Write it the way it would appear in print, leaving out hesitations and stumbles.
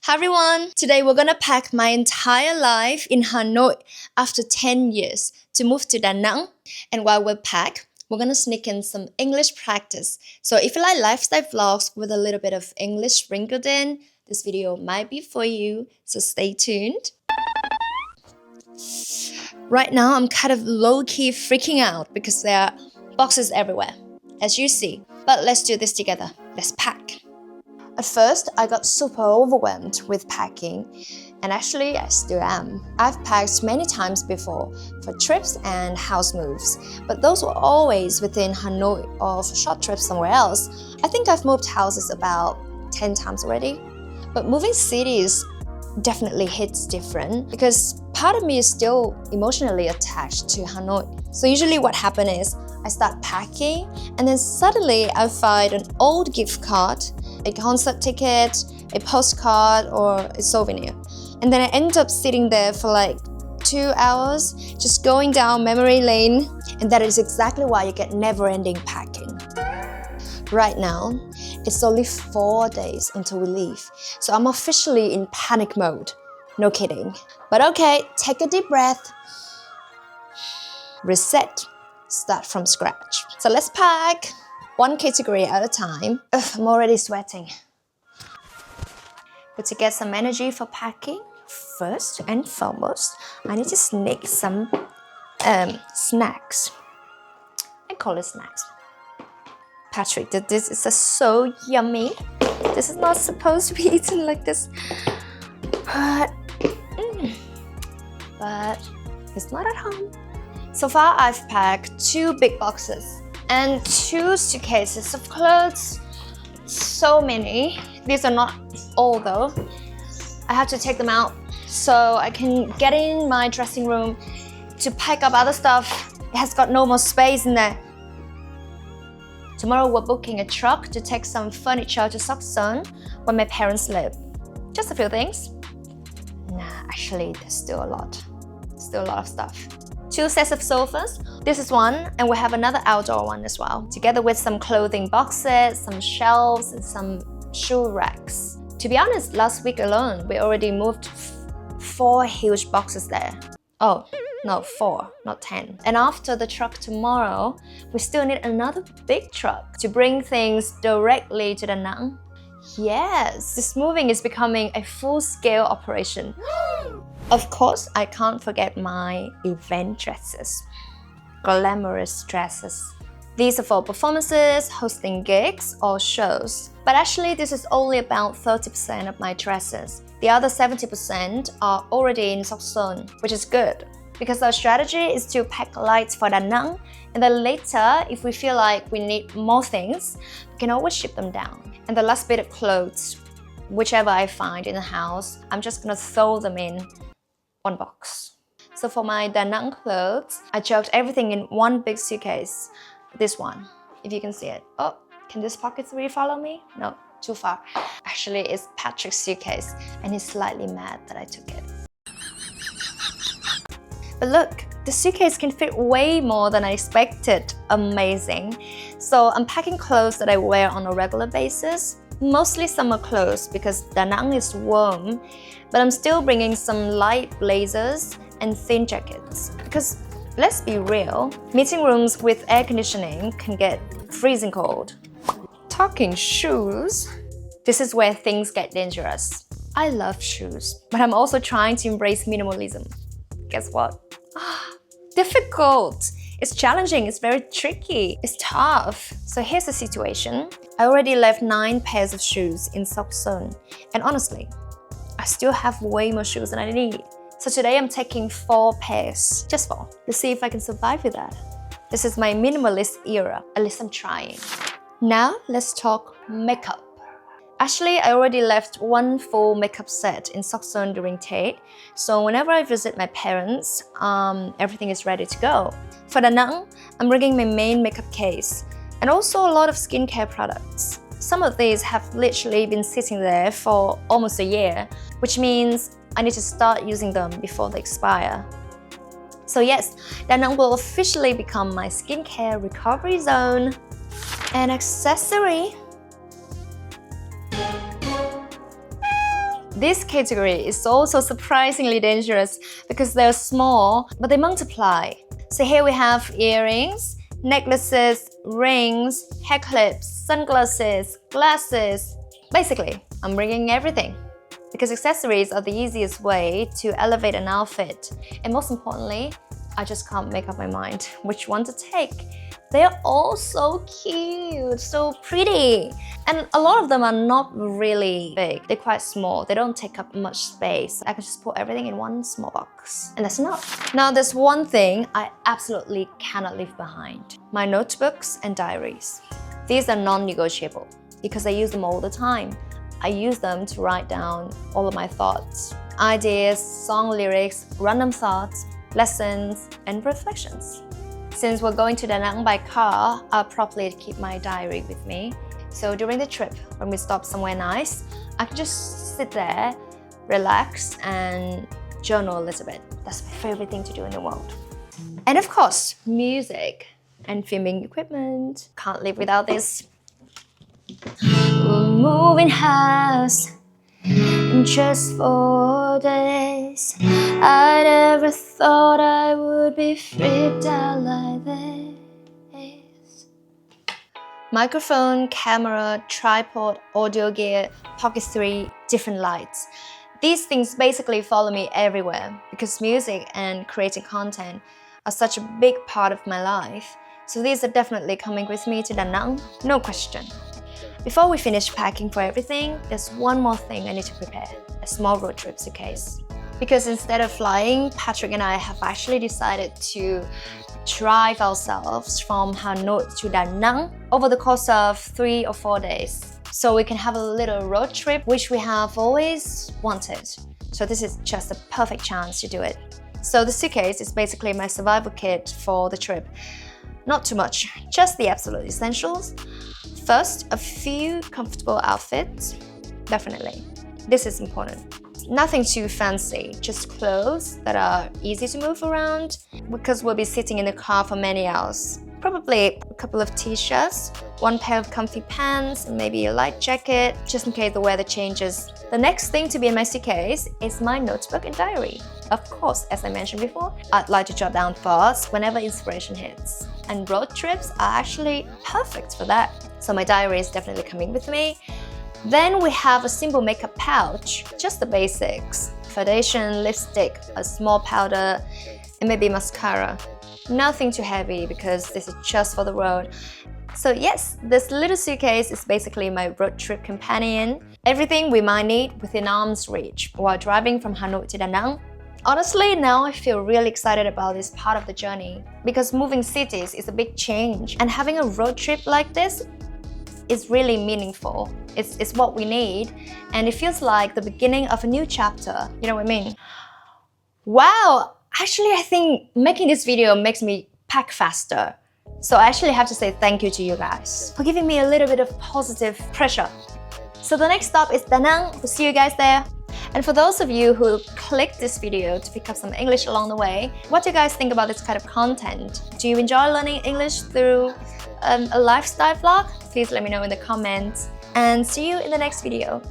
Hi everyone! Today we're gonna pack my entire life in Hanoi after 10 years to move to Danang. And while we pack, we're gonna sneak in some English practice. So if you like lifestyle vlogs with a little bit of English sprinkled in, this video might be for you, so stay tuned. Right now I'm kind of low-key freaking out because there are boxes everywhere, as you see. But let's do this together. Let's pack. At first, I got super overwhelmed with packing, and actually I still am. I've packed many times before for trips and house moves, but those were always within Hanoi or for short trips somewhere else. I think I've moved houses about 10 times already. But moving cities definitely hits different because part of me is still emotionally attached to Hanoi. So usually what happens is I start packing and then suddenly I find an old gift card, a concert ticket, a postcard, or a souvenir. And then I end up sitting there for like 2 hours, just going down memory lane. And that is exactly why you get never-ending packing. Right now, it's only 4 days until we leave. So I'm officially in panic mode. No kidding. But okay, take a deep breath. Reset. Start from scratch. So let's pack. One category at a time. Ugh, I'm already sweating. But to get some energy for packing, first and foremost, I need to sneak some snacks. I call it snacks. Patrick, this is so yummy. This is not supposed to be eaten like this. But it's not at home. So far, I've packed 2 big boxes and 2 suitcases of clothes. So many. These are not all though. I have to take them out so I can get in my dressing room to pack up other stuff. It has got no more space in there. Tomorrow we're booking a truck to take some furniture to Sokson where my parents live. Just a few things. Nah, actually there's still a lot. Still a lot of stuff. 2 sets of sofas. This is one, and we have another outdoor one as well, together with some clothing boxes, some shelves, and some shoe racks. To be honest, last week alone, we already moved 4 huge boxes there. Oh, no, 4, not 10. And after the truck tomorrow, we still need another big truck to bring things directly to Danang. Yes, this moving is becoming a full-scale operation. Of course, I can't forget my event dresses. Glamorous dresses. These are for performances, hosting gigs, or shows. But actually, this is only about 30% of my dresses. The other 70% are already in Sokson, which is good. Because our strategy is to pack light for Danang, and then later, if we feel like we need more things, we can always ship them down. And the last bit of clothes, whichever I find in the house, I'm just gonna throw them in one box. So for my Danang clothes, I chucked everything in one big suitcase. This one, if you can see it. Oh, can this pocket really follow me? No, too far. Actually, it's Patrick's suitcase, and he's slightly mad that I took it. But look, the suitcase can fit way more than I expected. Amazing. So I'm packing clothes that I wear on a regular basis. Mostly summer clothes because Danang is warm, but I'm still bringing some light blazers and thin jackets. Because let's be real, meeting rooms with air conditioning can get freezing cold. Talking shoes, this is where things get dangerous. I love shoes, but I'm also trying to embrace minimalism. Guess what? Difficult. It's challenging, it's very tricky, it's tough. So here's the situation. I already left 9 pairs of shoes in Sokson. And honestly, I still have way more shoes than I need. So today I'm taking 4 pairs, just 4. Let's see if I can survive with that. This is my minimalist era, at least I'm trying. Now let's talk makeup. Actually, I already left 1 full makeup set in Sokson during TIE, so whenever I visit my parents, everything is ready to go. For Danang, I'm bringing my main makeup case, and also a lot of skincare products. Some of these have literally been sitting there for almost a year, which means I need to start using them before they expire. So yes, Danang will officially become my skincare recovery zone. An accessory. This category is also surprisingly dangerous because they're small, but they multiply. So here we have earrings, necklaces, rings, hair clips, sunglasses, glasses. Basically, I'm bringing everything. Because accessories are the easiest way to elevate an outfit. And most importantly, I just can't make up my mind which one to take. They're all so cute, so pretty. And a lot of them are not really big. They're quite small. They don't take up much space. I can just put everything in one small box. And that's enough. Now, there's one thing I absolutely cannot leave behind. My notebooks and diaries. These are non-negotiable because I use them all the time. I use them to write down all of my thoughts, ideas, song lyrics, random thoughts, lessons, and reflections. Since we're going to Danang by car, I'll probably keep my diary with me. So during the trip, when we stop somewhere nice, I can just sit there, relax, and journal a little bit. That's my favorite thing to do in the world. And of course, music and filming equipment. Can't live without this. We're moving house in just 4 days. I never thought I would be freaked out like this. Microphone, camera, tripod, audio gear, pocket 3, different lights. These things basically follow me everywhere because music and creating content are such a big part of my life. So these are definitely coming with me to Danang, no question. Before we finish packing for everything, there's one more thing I need to prepare, a small road trip suitcase. Because instead of flying, Patrick and I have actually decided to drive ourselves from Hanoi to Danang over the course of 3 or 4 days. So we can have a little road trip, which we have always wanted. So this is just a perfect chance to do it. So the suitcase is basically my survival kit for the trip. Not too much, just the absolute essentials. First, a few comfortable outfits, definitely. This is important. Nothing too fancy, just clothes that are easy to move around because we'll be sitting in the car for many hours. Probably a couple of t-shirts, one pair of comfy pants, and maybe a light jacket, just in case the weather changes. The next thing to be in my suitcase is my notebook and diary. Of course, as I mentioned before, I'd like to jot down thoughts whenever inspiration hits. And road trips are actually perfect for that. So my diary is definitely coming with me. Then we have a simple makeup pouch, just the basics. Foundation, lipstick, a small powder, and maybe mascara. Nothing too heavy because this is just for the road. So yes, this little suitcase is basically my road trip companion. Everything we might need within arm's reach while driving from Hanoi to Danang. Honestly, now I feel really excited about this part of the journey because moving cities is a big change and having a road trip like this is really meaningful. It's what we need and it feels like the beginning of a new chapter, you know what I mean? Wow! Actually, I think making this video makes me pack faster. So I actually have to say thank you to you guys for giving me a little bit of positive pressure. So the next stop is Danang. We'll see you guys there. And for those of you who clicked this video to pick up some English along the way, what do you guys think about this kind of content? Do you enjoy learning English through a lifestyle vlog? Please let me know in the comments and see you in the next video.